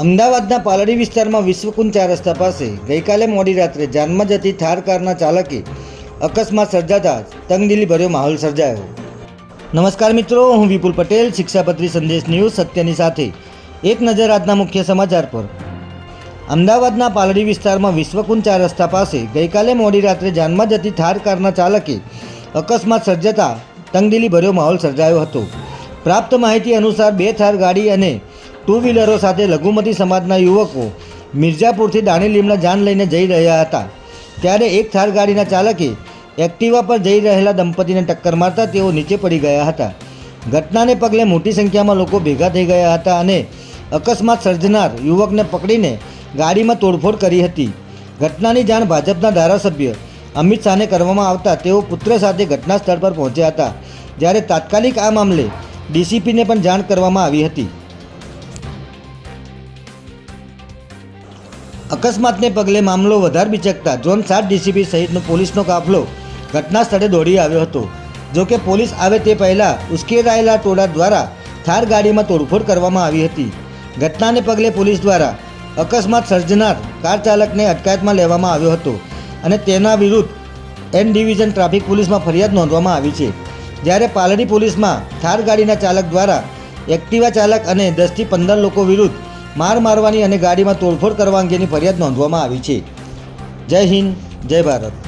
અમદાવાદના પાલડી વિસ્તારમાં વિશ્વકુંજ 4 રસ્તા પાસે ગઈકાલે મોડી રાત્રે જાનમાં જતી થાર કારના ચાલકે અકસ્માત સર્જાતા તંગદિલીભર્યો માહોલ સર્જાયો. નમસ્કાર મિત્રો, હું વિપુલ પટેલ, શિક્ષાપત્રી સંદેશ ન્યૂઝ સત્યની સાથે એક નજર આજના મુખ્ય સમાચાર પર. અમદાવાદના પાલડી વિસ્તારમાં વિશ્વકુંજ 4 રસ્તા પાસે ગઈકાલે મોડી રાત્રે જાનમાં જતી થાર કારના ચાલકે અકસ્માત સર્જાતા તંગદિલીભર્યો માહોલ સર્જાયો હતો. પ્રાપ્ત માહિતી અનુસાર 2 થાર ગાડી અને 2 વ્હીલરો સાથે લઘુમતી સમાજના યુવકો મિર્ઝાપુરથી દાણીલીમડા જાન લઈને જઈ રહ્યા હતા. ત્યારે એક થાર ગાડીના ચાલકે એક્ટિવા પર જઈ રહેલા દંપતીને ટક્કર મારતા તેઓ નીચે પડી ગયા હતા. ઘટનાને પગલે મોટી સંખ્યામાં લોકો ભેગા થઈ ગયા હતા અને અકસ્માત સર્જનાર યુવકને પકડીને ગાડીમાં તોડફોડ કરી હતી. ઘટનાની જાણ ભાજપના ધારાસભ્ય અમિત શાહને કરવામાં આવતા તેઓ પુત્ર સાથે ઘટના સ્થળ પર પહોંચ્યા હતા. જ્યારે તાત્કાલિક આ મામલે ડીસીપીને પણ જાણ કરવામાં આવી હતી. અકસ્માતને પગલે મામલો વધારે બિચકતા ઝોન 7 ડીસીપી સહિતનો પોલીસનો કાફલો ઘટના સ્થળે દોડી આવ્યો હતો. જોકે પોલીસ આવે તે પહેલાં ઉશ્કેરાયેલા ટોળા દ્વારા થાર ગાડીમાં તોડફોડ કરવામાં આવી હતી. ઘટનાને પગલે પોલીસ દ્વારા અકસ્માત સર્જનાર કાર ચાલકને અટકાયતમાં લેવામાં આવ્યો હતો અને તેના વિરુદ્ધ એન ડિવિઝન ટ્રાફિક પોલીસમાં ફરિયાદ નોંધવામાં આવી છે. જ્યારે પાલડી પોલીસમાં થાર ગાડીના ચાલક દ્વારા એક્ટિવા ચાલક અને 10 થી 15 લોકો વિરુદ્ધ માર મારવાની અને ગાડીમાં તોડફોડ કરવા અંગેની ફરિયાદ નોંધવામાં આવી છે. જય હિન્દ, જય ભારત.